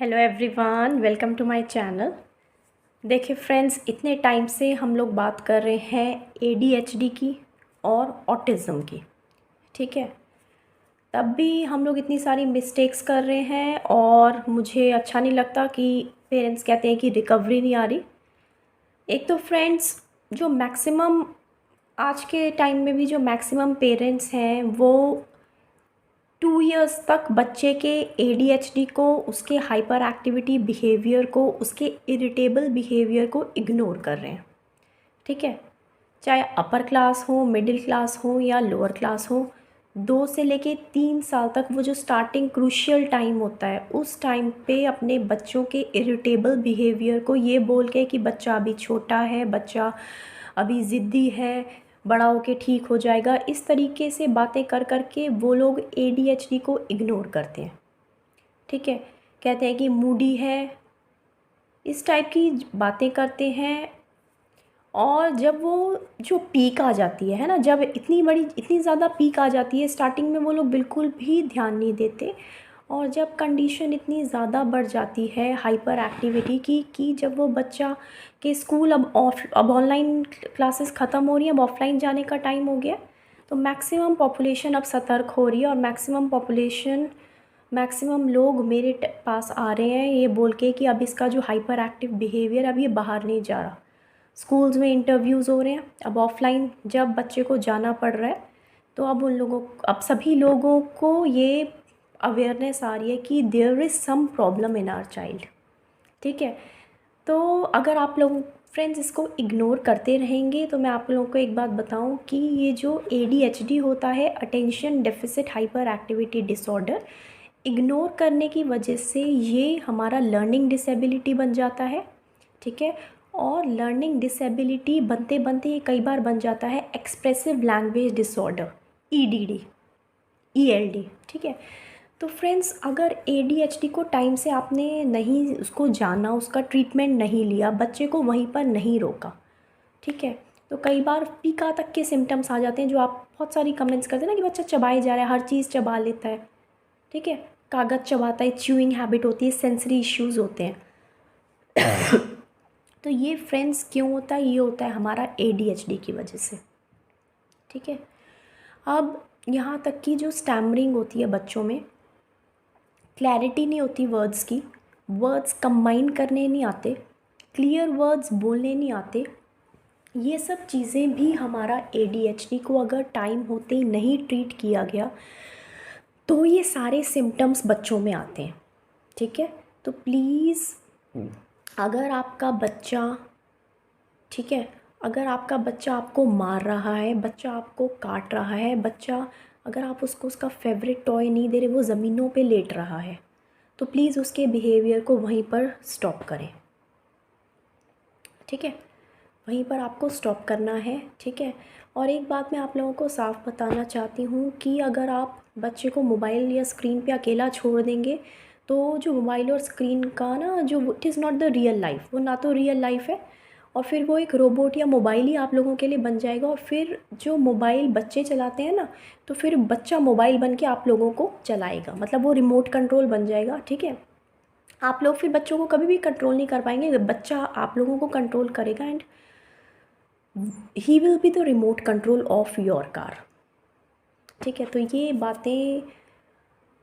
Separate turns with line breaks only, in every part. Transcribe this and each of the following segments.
Hello everyone, welcome to my channel. देखिए friends, इतने time से हम लोग बात कर रहे हैं एडीएचडी की और ऑटिज़म की। ठीक है, तब भी हम लोग इतनी सारी मिस्टेक्स कर रहे हैं और मुझे अच्छा नहीं लगता कि पेरेंट्स कहते हैं कि रिकवरी नहीं आ रही। एक तो फ्रेंड्स, जो मैक्सिमम आज के टाइम में भी जो मैक्सिमम पेरेंट्स हैं वो 2 इयर्स तक बच्चे के एडीएचडी को, उसके हाइपर एक्टिविटी बिहेवियर को, उसके इरिटेबल बिहेवियर को इग्नोर कर रहे हैं। ठीक है, चाहे अपर क्लास हो, मिडिल क्लास हो या लोअर क्लास हो, 2 से लेके 3 साल तक वो जो स्टार्टिंग क्रूशियल टाइम होता है, उस टाइम पे अपने बच्चों के इरिटेबल बिहेवियर को ये बोल के कि बच्चा अभी छोटा है, बच्चा अभी ज़िद्दी है, बड़ा होके ठीक हो जाएगा, इस तरीके से बातें कर कर के वो लोग एडीएचडी को इग्नोर करते हैं। ठीक है, कहते हैं कि मूडी है, इस टाइप की बातें करते हैं। और जब वो जो पीक आ जाती है ना, जब इतनी बड़ी इतनी ज़्यादा पीक आ जाती है, स्टार्टिंग में वो लोग बिल्कुल भी ध्यान नहीं देते। और जब कंडीशन इतनी ज़्यादा बढ़ जाती है हाइपर एक्टिविटी की कि जब वो बच्चा के स्कूल अब ऑनलाइन क्लासेस ख़त्म हो रही हैं, अब ऑफलाइन जाने का टाइम हो गया, तो मैक्सिमम पॉपुलेशन अब सतर्क हो रही है और मैक्सिमम लोग मेरे पास आ रहे हैं ये बोल के कि अब इसका जो हाइपर एक्टिव बिहेवियर, अब ये बाहर नहीं जा रहा। स्कूल्स में इंटरव्यूज़ हो रहे हैं, अब ऑफलाइन जब बच्चे को जाना पड़ रहा है, तो अब सभी लोगों को ये अवेयरनेस आ रही है कि there is some problem in our child. ठीक है, तो अगर आप लोग फ्रेंड्स इसको इग्नोर करते रहेंगे तो मैं आप लोगों को एक बात बताऊं कि ये जो एडीएचडी होता है, attention deficit hyper activity disorder, ignore करने की वजह से ये हमारा लर्निंग डिसेबिलिटी बन जाता है। ठीक है, और लर्निंग डिसेबिलिटी बनते बनते ये कई बार बन जाता है एक्सप्रेसिव लैंग्वेज डिसऑर्डर, ईडीडी, ईएलडी। ठीक है, तो फ्रेंड्स, अगर एडीएचडी को टाइम से आपने नहीं उसको जाना, उसका ट्रीटमेंट नहीं लिया, बच्चे को वहीं पर नहीं रोका, ठीक है, तो कई बार पीका तक के सिम्टम्स आ जाते हैं। जो आप बहुत सारी कमेंट्स करते हैं ना कि बच्चा चबाए जा रहा है, हर चीज़ चबा लेता है, ठीक है, कागज़ चबाता है, च्यूइंग हैबिट होती है, सेंसरी इश्यूज़ होते हैं। तो ये फ्रेंड्स क्यों होता है? ये होता है हमारा एडीएचडी की वजह से। ठीक है, अब यहाँ तक कि जो स्टैमरिंग होती है बच्चों में, क्लैरिटी नहीं होती वर्ड्स की, वर्ड्स कंबाइन करने नहीं आते, क्लियर वर्ड्स बोलने नहीं आते, ये सब चीज़ें भी हमारा एडीएचडी को अगर टाइम होते ही नहीं ट्रीट किया गया तो ये सारे सिम्टम्स बच्चों में आते हैं। ठीक है, तो प्लीज़ अगर आपका बच्चा, ठीक है, अगर आपका बच्चा आपको मार रहा है, बच्चा आपको काट रहा है, बच्चा अगर आप उसको उसका फेवरेट टॉय नहीं दे रहे, वो ज़मीनों पे लेट रहा है, तो प्लीज़ उसके बिहेवियर को वहीं पर स्टॉप करें। ठीक है, वहीं पर आपको स्टॉप करना है। ठीक है, और एक बात मैं आप लोगों को साफ बताना चाहती हूँ कि अगर आप बच्चे को मोबाइल या स्क्रीन पे अकेला छोड़ देंगे तो जो मोबाइल और स्क्रीन का ना, जो it is not the real life, वो ना तो रियल लाइफ है और फिर वो एक रोबोट या मोबाइल ही आप लोगों के लिए बन जाएगा। और फिर जो मोबाइल बच्चे चलाते हैं ना, तो फिर बच्चा मोबाइल बन के आप लोगों को चलाएगा, मतलब वो रिमोट कंट्रोल बन जाएगा। ठीक है, आप लोग फिर बच्चों को कभी भी कंट्रोल नहीं कर पाएंगे, बच्चा आप लोगों को कंट्रोल करेगा and he will be the remote control of your car. ठीक है, तो ये बातें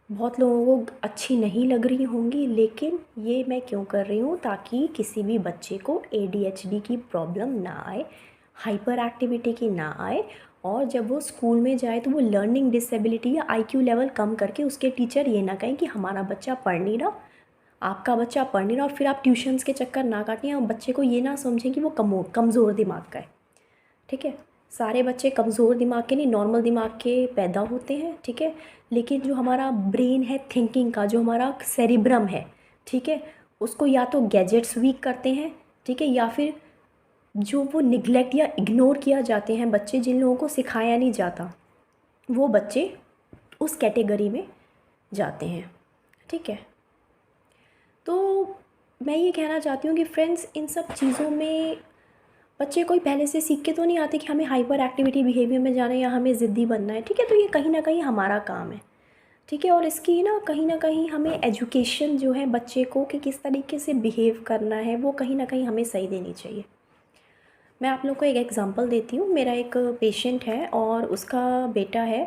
बहुत लोगों को अच्छी नहीं लग रही होंगी, लेकिन ये मैं क्यों कर रही हूँ, ताकि किसी भी बच्चे को एडीएचडी की प्रॉब्लम ना आए, हाइपर एक्टिविटी की ना आए, और जब वो स्कूल में जाए तो वो लर्निंग डिसेबिलिटी या आईक्यू लेवल कम करके उसके टीचर ये ना कहें कि हमारा बच्चा पढ़ नहीं रहा, आपका बच्चा पढ़ नहीं रहा, और फिर आप ट्यूशन्स के चक्कर ना काटें और बच्चे को ये ना समझें कि वो कमज़ोर दिमाग का है। ठीक है, सारे बच्चे कमज़ोर दिमाग के नहीं, नॉर्मल दिमाग के पैदा होते हैं। ठीक है, लेकिन जो हमारा ब्रेन है थिंकिंग का, जो हमारा सेरिब्रम है, ठीक है, उसको या तो गैजेट्स वीक करते हैं, ठीक है, या फिर जो वो निगलेक्ट या इग्नोर किया जाते हैं बच्चे, जिन लोगों को सिखाया नहीं जाता, वो बच्चे उस कैटेगरी में जाते हैं। ठीक है, तो मैं ये कहना चाहती हूँ कि फ्रेंड्स, इन सब चीज़ों में बच्चे कोई पहले से सीख के तो नहीं आते कि हमें हाइपर एक्टिविटी बिहेवियर में जाना है या हमें ज़िद्दी बनना है। ठीक है, तो ये कहीं ना कहीं हमारा काम है। ठीक है। और इसकी ना कहीं हमें एजुकेशन जो है बच्चे को कि किस तरीके से बिहेव करना है वो कहीं ना कहीं हमें सही देनी चाहिए। मैं आप लोग को एक एग्जांपल देती हूँ। मेरा एक पेशेंट है और उसका बेटा है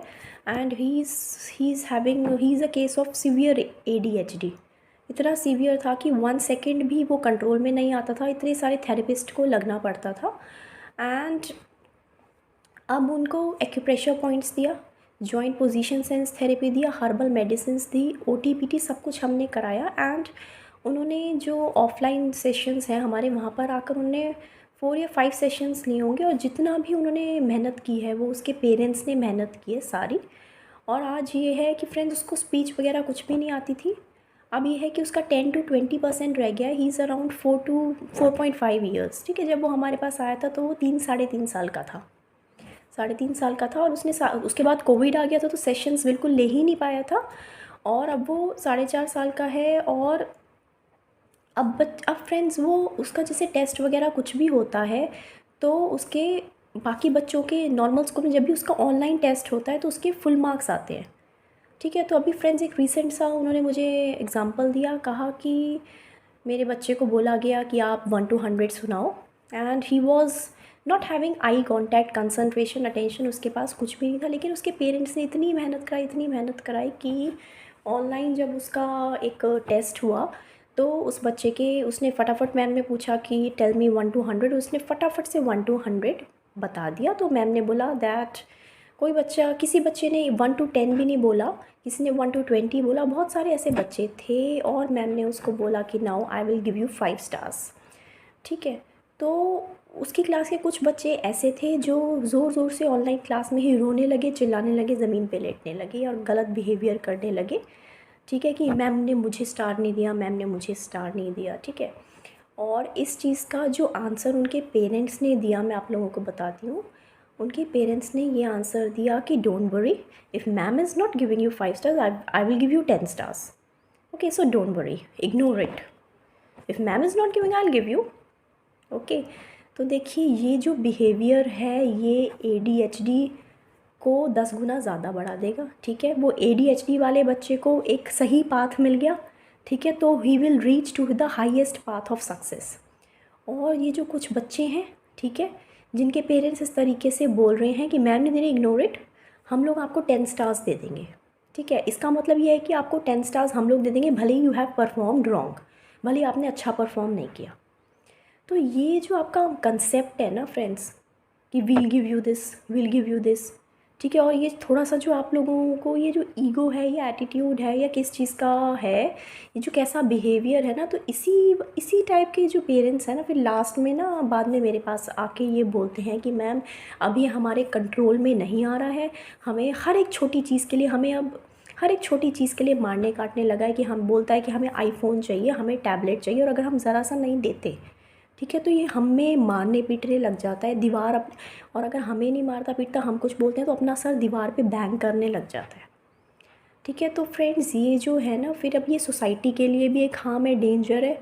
and he is a case of severe ADHD। इतना सीवियर था कि 1 सेकेंड भी वो कंट्रोल में नहीं आता था, इतने सारे थेरेपिस्ट को लगना पड़ता था। एंड अब उनको एक्यूप्रेशर पॉइंट्स दिया, जॉइंट पोजीशन सेंस थेरेपी दिया, हर्बल मेडिसिन्स दी, OTPT सब कुछ हमने कराया। एंड उन्होंने जो ऑफलाइन सेशंस हैं हमारे, वहाँ पर आकर उन्होंने 4 या 5 सेशंस लिए होंगे और जितना भी उन्होंने मेहनत की है वो उसके पेरेंट्स ने मेहनत की है सारी। और आज ये है कि फ्रेंड्स उसको स्पीच वगैरह कुछ भी नहीं आती थी। अब ये है कि उसका 10 to 20% रह गया है। He is around 4 to 4.5 years. ठीक है। जब वो हमारे पास आया था तो वो 3 साढ़े 3 साल का था, 3.5 साल का था। और उसके बाद कोविड आ गया था तो सेशंस बिल्कुल ले ही नहीं पाया था। और अब वो 4.5 साल का है। और अब फ्रेंड्स वो उसका जैसे टेस्ट वगैरह कुछ भी होता है तो उसके बाकी बच्चों के नॉर्मल स्कूल में जब भी उसका ऑनलाइन टेस्ट होता है तो उसके फुल मार्क्स आते हैं। ठीक है। तो अभी फ्रेंड्स एक रिसेंट सा उन्होंने मुझे एग्ज़ाम्पल दिया, कहा कि मेरे बच्चे को बोला गया कि आप 1 to 100 सुनाओ and he was not having eye contact, concentration, attention उसके पास कुछ भी नहीं था। लेकिन उसके पेरेंट्स ने इतनी मेहनत कराई कि ऑनलाइन जब उसका एक टेस्ट हुआ तो उस बच्चे के उसने फटाफट, मैम ने पूछा कि टेल मी 1 to 100, उसने फटाफट से 1 to 100 बता दिया। तो मैम ने बोला दैट कोई बच्चा, किसी बच्चे ने 1 to 10 भी नहीं बोला, किसी ने 1 to 20 बोला, बहुत सारे ऐसे बच्चे थे। और मैम ने उसको बोला कि now I will give you 5 stars. ठीक है। तो उसकी क्लास के कुछ बच्चे ऐसे थे जो ज़ोर ज़ोर से ऑनलाइन क्लास में ही रोने लगे, चिल्लाने लगे, ज़मीन पे लेटने लगे और गलत बिहेवियर करने लगे। ठीक है, कि मैम ने मुझे स्टार नहीं दिया, मैम ने मुझे स्टार नहीं दिया। ठीक है। और इस चीज़ का जो आंसर उनके पेरेंट्स ने दिया मैं आप लोगों को बताती हूँ। उनके पेरेंट्स ने ये आंसर दिया कि don't worry, if ma'am is not giving you 5 stars, I will give you 10 stars. Okay, so don't worry, ignore it. If ma'am is not giving, I will give you. Okay. तो देखिए ये जो behaviour है ये ADHD को 10 गुना ज़्यादा बढ़ा देगा। ठीक है। वो ADHD वाले बच्चे को एक सही पाथ मिल गया। ठीक है। तो he will reach to the highest path of success. और ये जो कुछ बच्चे हैं, ठीक है, जिनके पेरेंट्स इस तरीके से बोल रहे हैं कि मैम ने दे रही, इग्नोर इट, हम लोग आपको 10 स्टार्स दे देंगे। ठीक है। इसका मतलब ये है कि आपको 10 स्टार्स हम लोग दे देंगे, भले ही यू हैव परफॉर्म्ड रॉन्ग, भले ही आपने अच्छा परफॉर्म नहीं किया। तो ये जो आपका कंसेप्ट है ना फ्रेंड्स कि we'll give you this, we'll give you this. ठीक है। और ये थोड़ा सा जो आप लोगों को ये जो ईगो है या एटीट्यूड है या किस चीज़ का है, ये जो कैसा बिहेवियर है ना, तो इसी टाइप के जो पेरेंट्स हैं ना फिर लास्ट में ना बाद में मेरे पास आके ये बोलते हैं कि मैम अभी हमारे कंट्रोल में नहीं आ रहा है, हमें हर एक छोटी चीज़ के लिए, हमें अब हर एक छोटी चीज़ के लिए मारने काटने लगा है कि हम बोलता है कि हमें आईफोन चाहिए, हमें टैबलेट चाहिए, और अगर हम ज़रा सा नहीं देते, ठीक है, तो ये हमें मारने पीटने लग जाता है दीवार और अगर हमें नहीं मारता पीटता, हम कुछ बोलते हैं तो अपना सर दीवार पे बैंग करने लग जाता है। ठीक है। तो फ्रेंड्स ये जो है ना फिर अब ये सोसाइटी के लिए भी एक हार्म है, डेंजर है।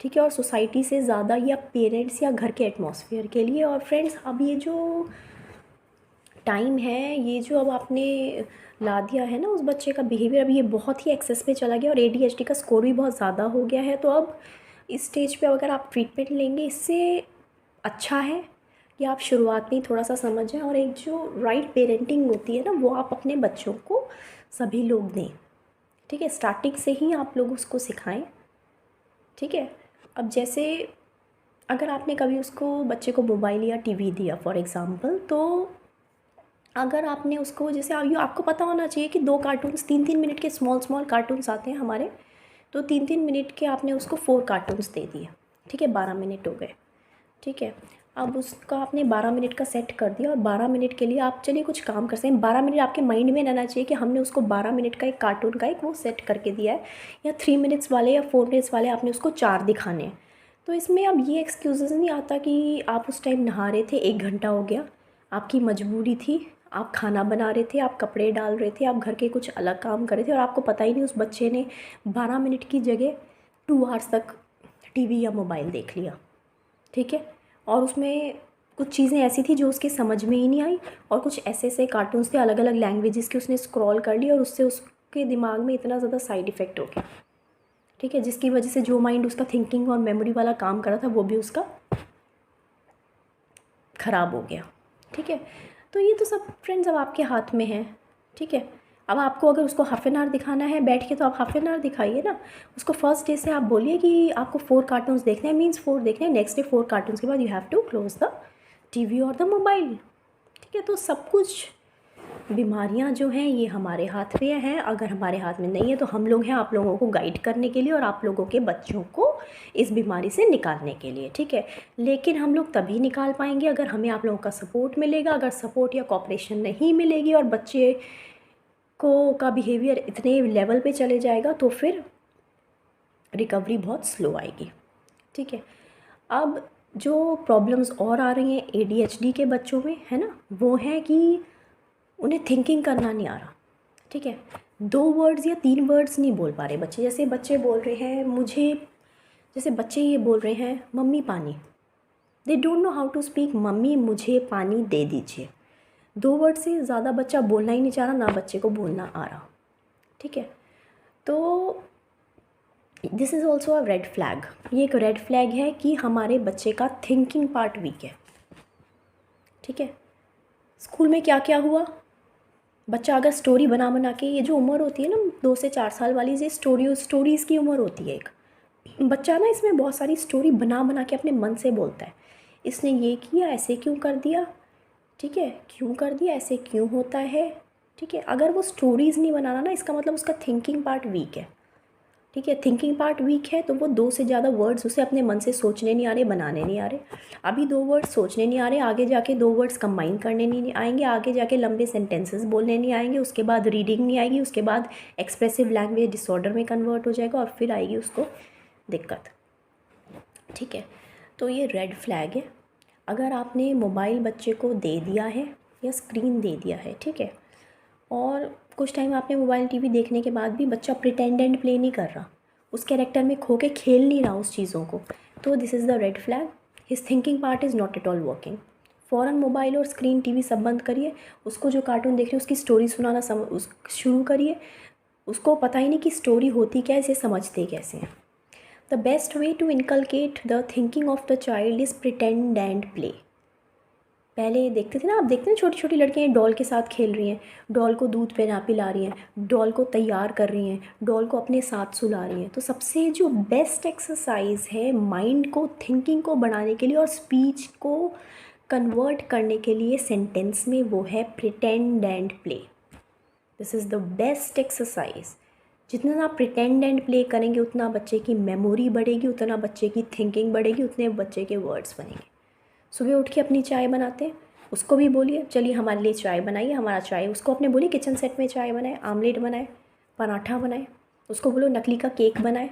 ठीक है। और सोसाइटी से ज़्यादा या पेरेंट्स या घर के एटमॉस्फेयर के लिए। और फ्रेंड्स अब ये जो टाइम है, ये जो अब आपने ला दिया है ना उस बच्चे का बिहेवियर, अब ये बहुत ही एक्सेस पे चला गया और ADHD का स्कोर भी बहुत ज़्यादा हो गया है। तो अब इस स्टेज पे अगर आप ट्रीटमेंट लेंगे, इससे अच्छा है कि आप शुरुआत में ही थोड़ा सा समझ जाएं और एक जो राइट पेरेंटिंग होती है ना वो आप अपने बच्चों को सभी लोग दें। ठीक है। स्टार्टिंग से ही आप लोग उसको सिखाएं। ठीक है। अब जैसे अगर आपने कभी उसको बच्चे को मोबाइल या TV दिया फॉर एग्ज़ाम्पल, तो अगर आपने उसको जैसे आपको पता होना चाहिए कि 2 कार्टून्स 3-3 मिनट के स्मॉल कार्टून्स आते हैं हमारे, तो 3-3 मिनट के आपने उसको 4 कार्टून्स दे दिए। ठीक है। 12 मिनट हो गए। ठीक है। अब उसका आपने 12 मिनट का सेट कर दिया और 12 मिनट के लिए आप चलिए कुछ काम कर सकते हैं। 12 मिनट आपके माइंड में रहना चाहिए कि हमने उसको 12 मिनट का एक कार्टून का एक वो सेट करके दिया है, या 3 मिनट्स वाले या 4 मिनट्स वाले आपने उसको 4 दिखाने हैं। तो इसमें अब ये एक्सक्यूज़ नहीं आता कि आप उस टाइम नहा रहे थे, 1 घंटा हो गया, आपकी मजबूरी थी, आप खाना बना रहे थे, आप कपड़े डाल रहे थे, आप घर के कुछ अलग काम कर रहे थे और आपको पता ही नहीं उस बच्चे ने 12 मिनट की जगह 2 आवर्स तक TV या मोबाइल देख लिया। ठीक है। और उसमें कुछ चीज़ें ऐसी थी जो उसके समझ में ही नहीं आई, और कुछ ऐसे ऐसे कार्टून्स थे अलग अलग लैंग्वेजेस के, उसने स्क्रॉल कर ली और उससे के दिमाग में इतना ज़्यादा साइड इफ़ेक्ट हो गया, ठीक है, जिसकी वजह से जो माइंड उसका थिंकिंग और मेमोरी वाला काम कर रहा था वो भी उसका ख़राब हो गया, ठीक है। तो ये तो सब फ्रेंड्स अब आपके हाथ में है, ठीक है। अब आपको अगर उसको हाफ़ एन आवर दिखाना है बैठ के तो आप हाफ़ एन आवर दिखाइए ना। उसको फर्स्ट डे से आप बोलिए कि आपको 4 कार्टून्स देखने हैं, मीन्स 4 देखने हैं, नेक्स्ट डे 4 कार्टून्स के बाद you have to close the TV और द मोबाइल, ठीक है। तो सब कुछ बीमारियां जो हैं ये हमारे हाथ में हैं, अगर हमारे हाथ में नहीं है तो हम लोग हैं आप लोगों को गाइड करने के लिए और आप लोगों के बच्चों को इस बीमारी से निकालने के लिए, ठीक है। लेकिन हम लोग तभी निकाल पाएंगे अगर हमें आप लोगों का सपोर्ट मिलेगा। अगर सपोर्ट या कॉपरेशन नहीं मिलेगी और बच्चे को का बिहेवियर इतने लेवल पे चले जाएगा तो फिर रिकवरी बहुत स्लो आएगी, ठीक है। अब जो प्रॉब्लम्स और आ रही हैं ADHD के बच्चों में, है ना, वो है कि उन्हें थिंकिंग करना नहीं आ रहा, ठीक है। 2 वर्ड्स या 3 वर्ड्स नहीं बोल पा रहे बच्चे। जैसे बच्चे बोल रहे हैं मुझे, जैसे बच्चे ये बोल रहे हैं मम्मी पानी, they don't know how to speak mummy मुझे पानी दे दीजिए। 2 वर्ड से ज़्यादा बच्चा बोलना ही नहीं चाह रहा, ना बच्चे को बोलना आ रहा, ठीक है। तो this is also a red flag. ये एक रेड फ्लैग है कि हमारे बच्चे का थिंकिंग पार्ट वीक है, ठीक है। स्कूल में क्या क्या हुआ, बच्चा अगर स्टोरी बना बना के, ये जो उम्र होती है ना 2 से 4 साल वाली, ये स्टोरीज़ की उम्र होती है। एक बच्चा ना इसमें बहुत सारी स्टोरी बना बना के अपने मन से बोलता है, इसने ये किया, ऐसे क्यों कर दिया, ठीक है, क्यों कर दिया, ऐसे क्यों होता है, ठीक है। अगर वो स्टोरीज़ नहीं बनाना ना, इसका मतलब उसका थिंकिंग पार्ट वीक है, ठीक है। थिंकिंग पार्ट वीक है तो वो 2 से ज़्यादा वर्ड्स उसे अपने मन से सोचने नहीं आ रहे, बनाने नहीं आ रहे। अभी 2 वर्ड्स सोचने नहीं आ रहे, आगे जाके 2 वर्ड्स कंबाइन करने नहीं आएंगे, आगे जाके लंबे सेंटेंसेस बोलने नहीं आएंगे, उसके बाद रीडिंग नहीं आएगी, उसके बाद एक्सप्रेसिव लैंग्वेज डिसऑर्डर में कन्वर्ट हो जाएगा और फिर आएगी उसको दिक्कत, ठीक है। तो ये रेड फ्लैग है। अगर आपने मोबाइल बच्चे को दे दिया है या स्क्रीन दे दिया है, ठीक है, और कुछ टाइम आपने मोबाइल टीवी देखने के बाद भी बच्चा प्रिटेंड एंड प्ले नहीं कर रहा, उस कैरेक्टर में खो के खेल नहीं रहा उस चीज़ों को, तो this is the red flag. His thinking part is not at all working. फ़ौरन मोबाइल और स्क्रीन टीवी सब बंद करिए, उसको जो कार्टून देख रहे हैं उसकी स्टोरी सुनाना शुरू करिए। उसको पता ही नहीं कि स्टोरी होती क्या है, इसे समझते कैसे हैं। The best way to inculcate the thinking of the child is pretend and play. पहले देखते थे ना, आप देखते हैं छोटी छोटी लड़कियाँ डॉल के साथ खेल रही हैं, डॉल को दूध पिला रही हैं, डॉल को तैयार कर रही हैं, डॉल को अपने साथ सुला रही हैं। तो सबसे जो बेस्ट एक्सरसाइज है माइंड को, थिंकिंग को बढ़ाने के लिए और स्पीच को कन्वर्ट करने के लिए सेंटेंस में, वो है pretend and play. This is the best exercise. जितना आप प्रिटेंड एंड प्ले करेंगे उतना बच्चे की मेमोरी बढ़ेगी, उतना बच्चे की थिंकिंग बढ़ेगी, उतने बच्चे के वर्ड्स बनेंगे। सुबह उठ के अपनी चाय बनाते हैं, उसको भी बोलिए चलिए हमारे लिए चाय बनाइए, हमारा चाय, उसको अपने बोलिए किचन सेट में चाय बनाए, आमलेट बनाए, पराठा बनाए, उसको बोलो नकली का केक बनाए,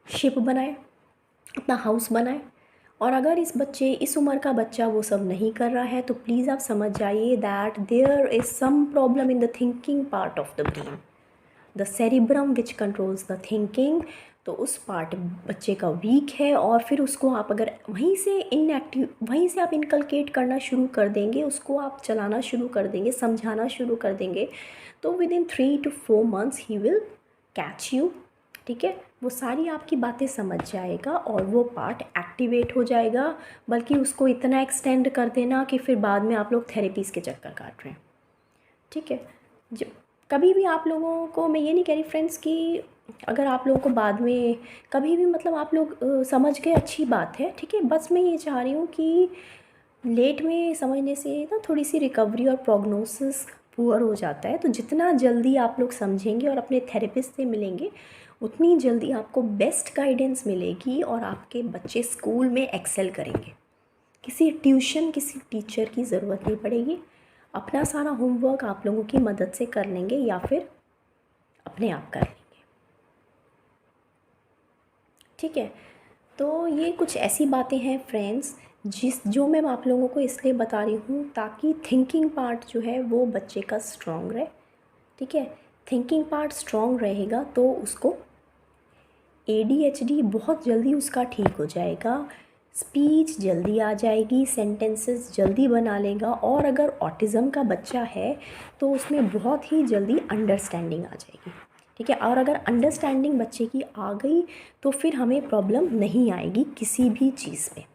शिप बनाए, अपना हाउस बनाए। और अगर इस उम्र का बच्चा वो सब नहीं कर रहा है तो प्लीज़ आप समझ जाइए that there is some problem in the thinking part of the brain, the cerebrum which controls the thinking. तो उस पार्ट बच्चे का वीक है और फिर उसको आप अगर वहीं से आप इनकलकेट करना शुरू कर देंगे, उसको आप चलाना शुरू कर देंगे, समझाना शुरू कर देंगे, तो with in 3 to 4 months he will catch you, ठीक है। वो सारी आपकी बातें समझ जाएगा और वो पार्ट एक्टिवेट हो जाएगा। बल्कि उसको इतना एक्सटेंड कर देना कि फिर बाद में आप लोग थेरेपीज़ के चक्कर काट रहे हैं, ठीक है। जब कभी भी आप लोगों को, मैं ये नहीं कह रही फ्रेंड्स कि अगर आप लोगों को बाद में कभी भी, मतलब आप लोग समझ गए अच्छी बात है, ठीक है। बस मैं ये चाह रही हूँ कि लेट में समझने से ना थोड़ी सी रिकवरी और प्रोग्नोसिस पुअर हो जाता है। तो जितना जल्दी आप लोग समझेंगे और अपने थेरेपिस्ट से मिलेंगे उतनी जल्दी आपको बेस्ट गाइडेंस मिलेगी और आपके बच्चे स्कूल में एक्सेल करेंगे। किसी ट्यूशन, किसी टीचर की ज़रूरत नहीं पड़ेगी। अपना सारा होमवर्क आप लोगों की मदद से कर लेंगे या फिर अपने आप कर लेंगे, ठीक है। तो ये कुछ ऐसी बातें हैं फ्रेंड्स जो मैं आप लोगों को इसलिए बता रही हूँ ताकि थिंकिंग पार्ट जो है वो बच्चे का स्ट्रॉन्ग रहे, ठीक है। थिंकिंग पार्ट स्ट्रॉन्ग रहेगा तो उसको ADHD बहुत जल्दी उसका ठीक हो जाएगा। स्पीच जल्दी आ जाएगी, सेंटेंसेस जल्दी बना लेगा, और अगर ऑटिज़म का बच्चा है तो उसमें बहुत ही जल्दी अंडरस्टैंडिंग आ जाएगी। ठीक है, और अगर अंडरस्टैंडिंग बच्चे की आ गई तो फिर हमें प्रॉब्लम नहीं आएगी किसी भी चीज़ में।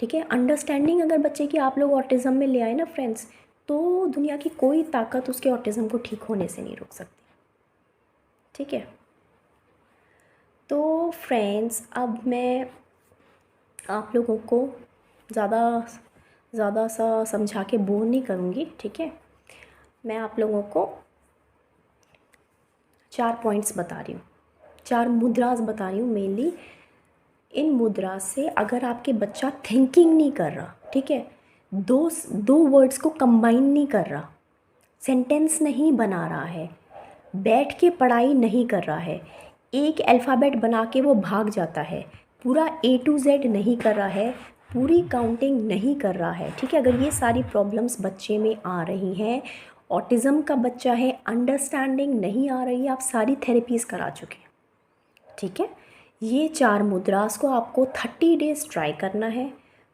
ठीक है, अंडरस्टैंडिंग अगर बच्चे की आप लोग ऑटिज़म में ले आए ना फ्रेंड्स, तो दुनिया की कोई ताकत उसके ऑटिज़म को ठीक होने से नहीं रोक सकती। ठीक है, तो फ्रेंड्स अब मैं आप लोगों को ज़्यादा सा समझा के बोर नहीं करूँगी। ठीक है, मैं आप लोगों को 4 पॉइंट्स बता रही हूँ, 4 मुद्रास बता रही हूँ मेनली। इन मुद्रा से अगर आपके बच्चा थिंकिंग नहीं कर रहा, ठीक है, दो वर्ड्स को कंबाइन नहीं कर रहा, सेंटेंस नहीं बना रहा है, बैठ के पढ़ाई नहीं कर रहा है, एक अल्फ़ाबेट बना के वो भाग जाता है, पूरा A to Z नहीं कर रहा है, पूरी काउंटिंग नहीं कर रहा है। ठीक है, अगर ये सारी प्रॉब्लम्स बच्चे में आ रही हैं, ऑटिज़म का बच्चा है, अंडरस्टैंडिंग नहीं आ रही है, आप सारी थेरेपीज़ करा चुके हैं। ठीक है, ये 4 मुद्रास को आपको 30 डेज़ ट्राई करना है।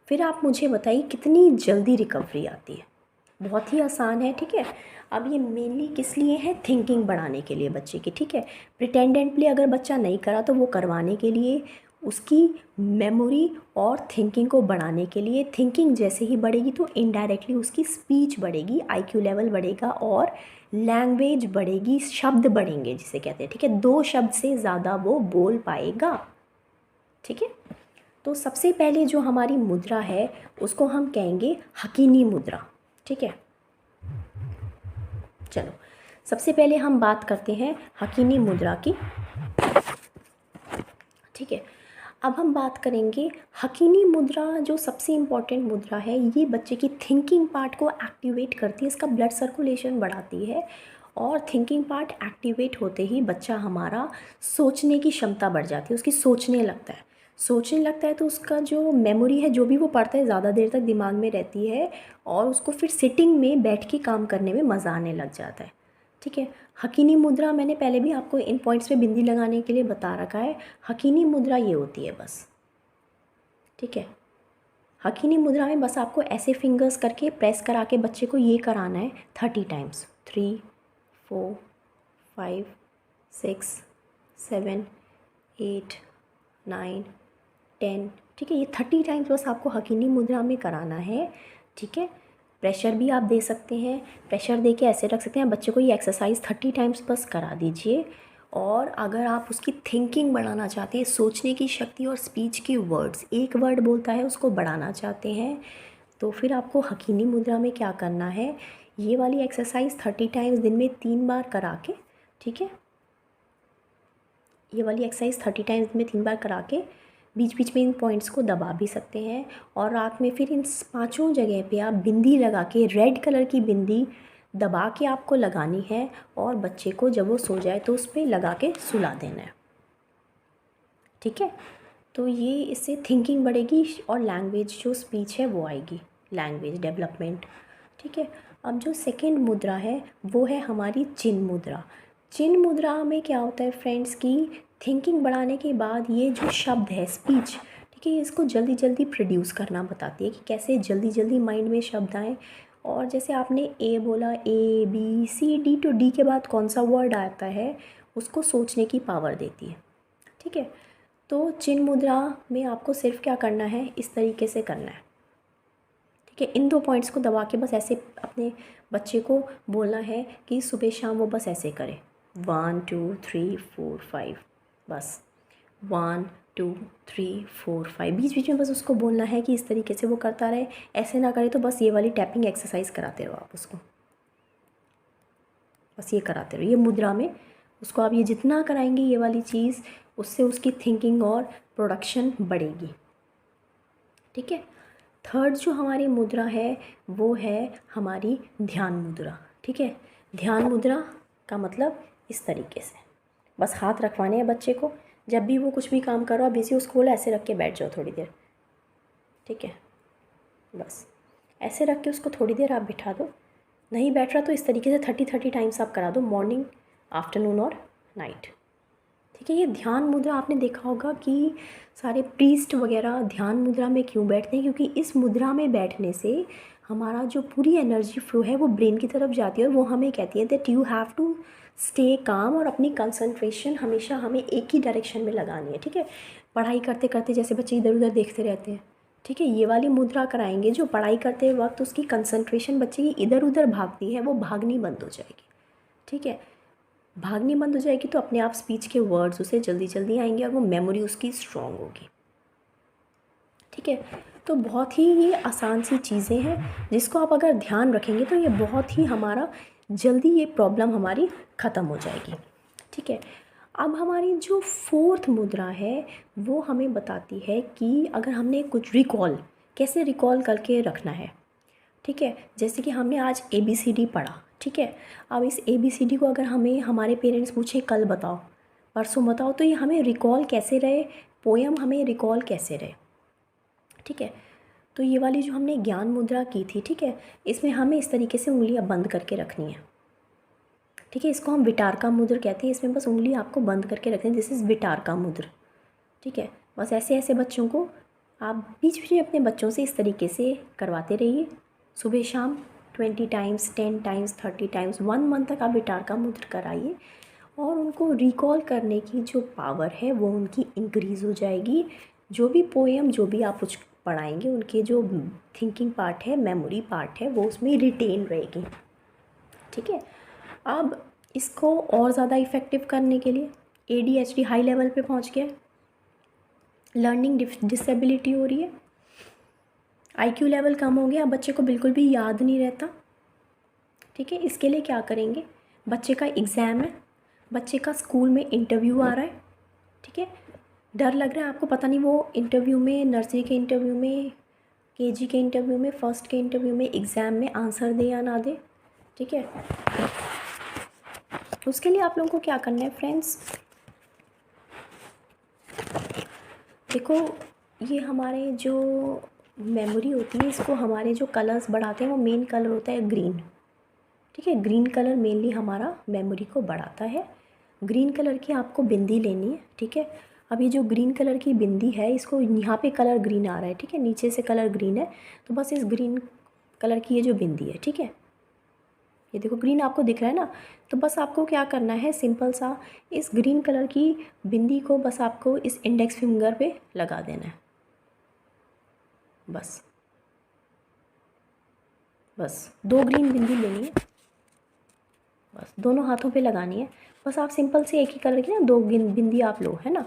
फिर आप मुझे बताइए कितनी जल्दी रिकवरी आती है। बहुत ही आसान है। ठीक है, अब ये मेनली किस लिए है, थिंकिंग बढ़ाने के लिए बच्चे की। ठीक है, प्रिटेंडेंटली अगर बच्चा नहीं करा तो वो करवाने के लिए, उसकी मेमोरी और थिंकिंग को बढ़ाने के लिए। थिंकिंग जैसे ही बढ़ेगी तो इनडायरेक्टली उसकी स्पीच बढ़ेगी, IQ लेवल बढ़ेगा और लैंग्वेज बढ़ेगी, शब्द बढ़ेंगे जिसे कहते हैं। ठीक है, 2 शब्द से ज़्यादा वो बोल पाएगा। ठीक है, तो सबसे पहले जो हमारी मुद्रा है उसको हम कहेंगे हकीनी मुद्रा। ठीक है, चलो सबसे पहले हम बात करते हैं हकीनी मुद्रा की। ठीक है, अब हम बात करेंगे हकीनी मुद्रा। जो सबसे इम्पॉर्टेंट मुद्रा है, ये बच्चे की थिंकिंग पार्ट को एक्टिवेट करती है, इसका ब्लड सर्कुलेशन बढ़ाती है, और थिंकिंग पार्ट एक्टिवेट होते ही बच्चा हमारा सोचने की क्षमता बढ़ जाती है, उसकी सोचने लगता है तो उसका जो मेमोरी है, जो भी वो पढ़ता है ज़्यादा देर तक दिमाग में रहती है, और उसको फिर सिटिंग में बैठ के काम करने में मज़ा आने लग जाता है। ठीक है, हकीनी मुद्रा मैंने पहले भी आपको इन पॉइंट्स पे बिंदी लगाने के लिए बता रखा है। हकीनी मुद्रा ये होती है बस। ठीक है, हकीनी मुद्रा में बस आपको ऐसे फिंगर्स करके प्रेस करा के बच्चे को ये कराना है 30 टाइम्स, 3 4 5 6 7 8 9 10। ठीक है, ये 30 टाइम्स बस आपको हकीनी मुद्रा में कराना है। ठीक है, प्रेशर भी आप दे सकते हैं, प्रेशर दे के ऐसे रख सकते हैं बच्चे को। ये एक्सरसाइज 30 टाइम्स बस करा दीजिए। और अगर आप उसकी थिंकिंग बढ़ाना चाहते हैं, सोचने की शक्ति और स्पीच की वर्ड्स, एक वर्ड बोलता है उसको बढ़ाना चाहते हैं, तो फिर आपको हकीनी मुद्रा में क्या करना है, ये वाली एक्सरसाइज 30 टाइम्स दिन में 3 बार करा के। ठीक है, ये वाली एक्सरसाइज 30 टाइम्स दिन में 3 बार करा के बीच बीच में इन पॉइंट्स को दबा भी सकते हैं। और रात में फिर इन 5 जगह पे आप बिंदी लगा के, रेड कलर की बिंदी दबा के आपको लगानी है, और बच्चे को जब वो सो जाए तो उस पर लगा के सुला देना है। ठीक है, तो ये इससे थिंकिंग बढ़ेगी और लैंग्वेज जो स्पीच है वो आएगी, लैंग्वेज डेवलपमेंट। ठीक है, अब जो सेकंड मुद्रा है वो है हमारी चिन्ह मुद्रा। चिन्ह मुद्रा में क्या होता है फ्रेंड्स की, थिंकिंग बढ़ाने के बाद ये जो शब्द है स्पीच, ठीक है, इसको जल्दी जल्दी प्रोड्यूस करना बताती है कि कैसे जल्दी जल्दी माइंड में शब्द आएँ। और जैसे आपने ए बोला, ABCD तो D के बाद कौन सा वर्ड आता है उसको सोचने की पावर देती है। ठीक है, तो चिन्ह मुद्रा में आपको सिर्फ क्या करना है, इस तरीके से करना है। ठीक है, इन 2 पॉइंट्स को दबा के बस ऐसे अपने बच्चे को बोलना है कि सुबह शाम वो बस ऐसे करे, 1 2 3 4 5, बस 1 2 3 4 5। बीच बीच में बस उसको बोलना है कि इस तरीके से वो करता रहे, ऐसे ना करे तो बस ये वाली टैपिंग एक्सरसाइज कराते रहो आप उसको, बस ये कराते रहो। ये मुद्रा में उसको आप ये जितना कराएंगे ये वाली चीज़, उससे उसकी थिंकिंग और प्रोडक्शन बढ़ेगी। ठीक है, थर्ड जो हमारी मुद्रा है वो है हमारी ध्यान मुद्रा। ठीक है, ध्यान मुद्रा का मतलब इस तरीके से बस हाथ रखवाने हैं बच्चे को, जब भी वो कुछ भी काम करो आप इसी उसको ऐसे रख के बैठ जाओ थोड़ी देर। ठीक है, बस ऐसे रख के उसको थोड़ी देर आप बिठा दो। नहीं बैठ रहा तो इस तरीके से 30 टाइम्स आप करा दो, मॉर्निंग, आफ्टरनून और नाइट। ठीक है। ये ध्यान मुद्रा आपने देखा होगा कि सारे प्रीस्ट वगैरह ध्यान मुद्रा में क्यों बैठते हैं, क्योंकि इस मुद्रा में बैठने से हमारा जो पूरी एनर्जी फ्लो है वो ब्रेन की तरफ जाती है और वो हमें कहती है that you have to stay calm, और अपनी कंसंट्रेशन हमेशा हमें एक ही डायरेक्शन में लगानी है। ठीक है। पढ़ाई करते करते जैसे बच्चे इधर उधर देखते रहते हैं, ठीक है, ये वाली मुद्रा कराएंगे जो पढ़ाई करते वक्त उसकी कंसंट्रेशन बच्चे की इधर उधर भागती है, वो भागनी बंद हो जाएगी। ठीक है। भागनी बंद हो जाएगी तो अपने आप स्पीच के वर्ड्स उसे जल्दी जल्दी आएंगे और वो मेमोरी उसकी स्ट्रॉन्ग होगी। ठीक है। तो बहुत ही ये आसान सी चीज़ें हैं जिसको आप अगर ध्यान रखेंगे तो ये बहुत ही हमारा जल्दी ये प्रॉब्लम हमारी ख़त्म हो जाएगी। ठीक है। अब हमारी जो फोर्थ मुद्रा है वो हमें बताती है कि अगर हमने कुछ रिकॉल कैसे रिकॉल करके रखना है। ठीक है। जैसे कि हमने आज ABCD पढ़ा। ठीक है। अब इस ABCD को अगर हमें हमारे पेरेंट्स पूछे कल बताओ, परसों बताओ, तो ये हमें रिकॉल कैसे रहे, पोएम हमें रिकॉल कैसे रहे। ठीक है। तो ये वाली जो हमने ज्ञान मुद्रा की थी, ठीक है, इसमें हमें इस तरीके से उंगलियां बंद करके रखनी है। ठीक है। इसको हम विटारका मुद्र कहते हैं। इसमें बस उंगली आपको बंद करके रखनी है, दिस इज़ विटारका मुद्र। ठीक है। बस ऐसे ऐसे बच्चों को आप बीच बीच में अपने बच्चों से इस तरीके से करवाते रहिए, सुबह शाम 20 टाइम्स, 10 टाइम्स, 30 टाइम्स, 1 मंथ तक आप विटारका मुद्र कराइए और उनको रिकॉल करने की जो पावर है वो उनकी इंक्रीज़ हो जाएगी। जो भी पोएम जो भी आप कुछ पढ़ाएंगे उनके जो थिंकिंग पार्ट है, मेमोरी पार्ट है, वो उसमें रिटेन रहेगी। ठीक है। अब इसको और ज़्यादा इफ़ेक्टिव करने के लिए ADHD हाई लेवल पे पहुंच गया, लर्निंग डिसेबिलिटी हो रही है, IQ लेवल कम हो गया, अब बच्चे को बिल्कुल भी याद नहीं रहता। ठीक है। इसके लिए क्या करेंगे, बच्चे का एग्ज़ाम है, बच्चे का स्कूल में इंटरव्यू आ रहा है। ठीक है। डर लग रहा है आपको, पता नहीं वो इंटरव्यू में, नर्सरी के इंटरव्यू में, KG के इंटरव्यू में, फर्स्ट के इंटरव्यू में, एग्ज़ाम में आंसर दे या ना दे। ठीक है। उसके लिए आप लोगों को क्या करना है फ्रेंड्स, देखो ये हमारे जो मेमोरी होती है इसको हमारे जो कलर्स बढ़ाते हैं वो मेन कलर होता है ग्रीन। ठीक है। ग्रीन कलर मेनली हमारा मेमोरी को बढ़ाता है। ग्रीन कलर की आपको बिंदी लेनी है। ठीक है। अब ये जो ग्रीन कलर की बिंदी है इसको यहाँ पे कलर ग्रीन आ रहा है, ठीक है, नीचे से कलर ग्रीन है, तो बस इस ग्रीन कलर की ये जो बिंदी है, ठीक है, ये देखो ग्रीन आपको दिख रहा है ना, तो बस आपको क्या करना है, सिंपल सा इस ग्रीन कलर की बिंदी को बस आपको इस इंडेक्स फिंगर पे लगा देना है। बस बस 2 ग्रीन बिंदी लेनी है, बस दोनों हाथों पे लगानी है। बस आप सिंपल से एक ही कलर की ना 2 बिंदी आप लो, है ना,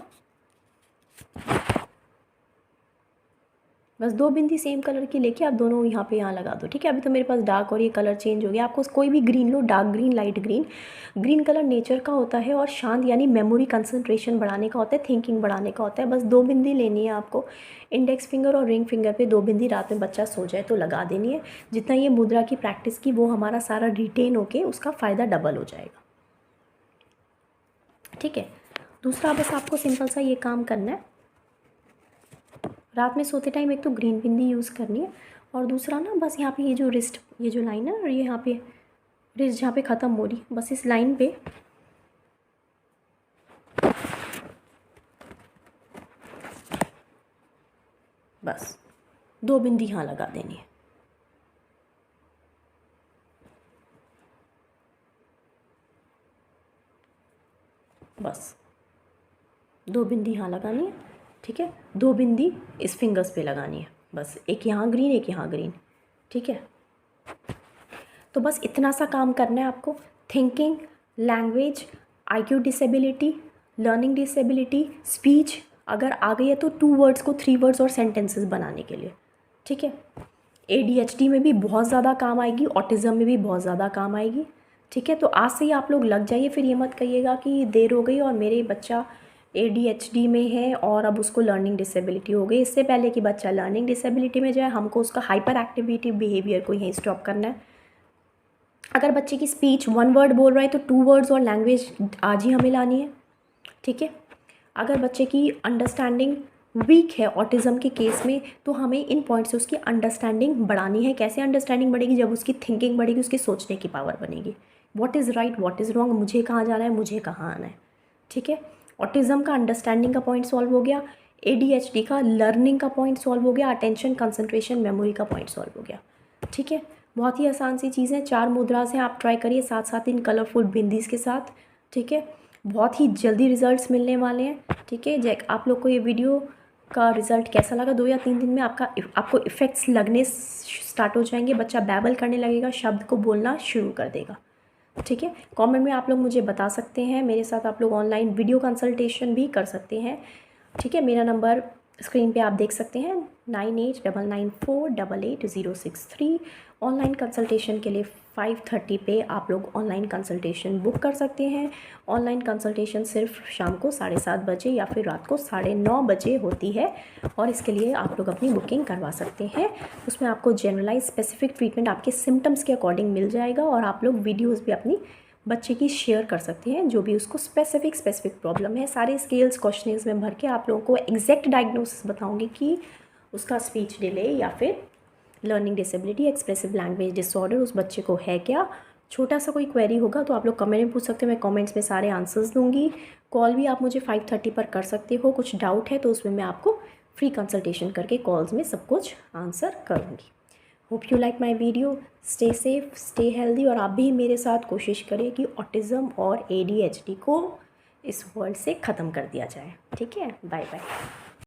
बस 2 बिंदी सेम कलर की लेके आप दोनों यहाँ पे यहाँ लगा दो। ठीक है। अभी तो मेरे पास डार्क और ये कलर चेंज हो गया, आपको कोई भी ग्रीन लो, dark green, light green. Green colour nature का होता है और शांत यानी मेमोरी कंसंट्रेशन बढ़ाने का होता है, थिंकिंग बढ़ाने का होता है। बस 2 बिंदी लेनी है आपको, इंडेक्स फिंगर और रिंग फिंगर पे 2 बिंदी, रात में बच्चा सो जाए तो लगा देनी है। जितना ये मुद्रा की प्रैक्टिस की वो हमारा सारा रिटेन होके उसका फ़ायदा डबल हो जाएगा। ठीक है। दूसरा बस आपको सिंपल सा ये काम करना है, रात में सोते टाइम एक तो ग्रीन बिंदी यूज़ करनी है और दूसरा ना बस यहाँ पे ये जो रिस्ट, ये जो लाइन है और ये यहाँ पे रिस्ट जहाँ पे ख़त्म हो रही है, बस इस लाइन पे बस 2 बिंदी यहाँ लगा देनी है। बस 2 बिंदी यहाँ लगानी है। ठीक है। 2 बिंदी इस फिंगर्स पे लगानी है, बस एक यहाँ ग्रीन, एक यहाँ ग्रीन। ठीक है। तो बस इतना सा काम करना है आपको। Thinking, language, IQ disability, learning disability, speech अगर आ गई है तो 2 वर्ड्स को 3 वर्ड्स और सेंटेंसेस बनाने के लिए। ठीक है। ADHD में भी बहुत ज़्यादा काम आएगी, ऑटिज़म में भी बहुत ज़्यादा काम आएगी। ठीक है। तो आज से ही आप लोग लग जाइए, फिर ये मत कहिएगा कि देर हो गई और मेरे बच्चा ADHD में है और अब उसको लर्निंग डिसेबिलिटी हो गई। इससे पहले कि बच्चा लर्निंग डिसेबिलिटी में जाए हमको उसका हाइपर एक्टिविटी बिहेवियर को यहीं स्टॉप करना है। अगर बच्चे की स्पीच 1 वर्ड बोल रहा है तो 2 वर्ड्स और लैंग्वेज आज ही हमें लानी है। ठीक है। अगर बच्चे की अंडरस्टैंडिंग वीक है ऑटिज़म के केस में तो हमें इन पॉइंट से उसकी अंडरस्टैंडिंग बढ़ानी है। कैसे अंडरस्टैंडिंग बढ़ेगी, जब उसकी थिंकिंग बढ़ेगी, उसकी सोचने की पावर बनेगी। What is right, what is wrong, मुझे कहाँ जाना है, मुझे कहाँ आना है। ठीक है। ऑटिज़म का अंडरस्टैंडिंग का पॉइंट सॉल्व हो गया, ADHD का लर्निंग का पॉइंट सॉल्व हो गया, अटेंशन, कंसंट्रेशन, मेमोरी का पॉइंट सॉल्व हो गया। ठीक है, बहुत ही आसान सी चीज़ है। 4 मुद्रास हैं, आप ट्राई करिए साथ साथ इन कलरफुल बिंदीज के साथ। ठीक है, बहुत ही जल्दी रिजल्ट्स मिलने वाले हैं। ठीक है, जैक आप लोग को ये वीडियो का रिज़ल्ट कैसा लगा, 2 या 3 दिन में आपको इफ़ेक्ट्स लगने स्टार्ट हो जाएंगे, बच्चा बैबल करने लगेगा, शब्द को बोलना शुरू कर देगा। ठीक है, कमेंट में आप लोग मुझे बता सकते हैं, मेरे साथ आप लोग ऑनलाइन वीडियो कंसल्टेशन भी कर सकते हैं। ठीक है, मेरा नंबर स्क्रीन पे आप देख सकते हैं 9899488063। ऑनलाइन कंसल्टेशन के लिए 5:30 पे आप लोग ऑनलाइन कंसल्टेशन बुक कर सकते हैं। ऑनलाइन कंसल्टेशन सिर्फ शाम को 7:30 बजे या फिर रात को 9:30 बजे होती है और इसके लिए आप लोग अपनी बुकिंग करवा सकते हैं। उसमें आपको जनरलाइज स्पेसिफिक ट्रीटमेंट आपके सिम्टम्स के अकॉर्डिंग मिल जाएगा और आप लोग वीडियोज़ भी अपनी बच्चे की शेयर कर सकते हैं जो भी उसको स्पेसिफिक प्रॉब्लम है। सारे स्केल्स क्वेश्चंस में भर के आप लोगों को एग्जैक्ट डायग्नोसिस बताऊंगी कि उसका स्पीच डिले या फिर learning disability, expressive language disorder उस बच्चे को है क्या। छोटा सा कोई क्वेरी होगा तो आप लोग कमेंट में पूछ सकते हो, मैं कमेंट्स में सारे आंसर्स दूंगी। कॉल भी आप मुझे 5:30 पर कर सकते हो, कुछ डाउट है तो उसमें मैं आपको फ्री कंसल्टेशन करके कॉल्स में सब कुछ आंसर करूँगी। Hope you like my video. Stay safe, stay healthy और आप भी मेरे साथ कोशिश करें कि ऑटिज़म और ADHD को इस वर्ल्ड से ख़त्म कर दिया जाए। ठीक है, बाय बाय।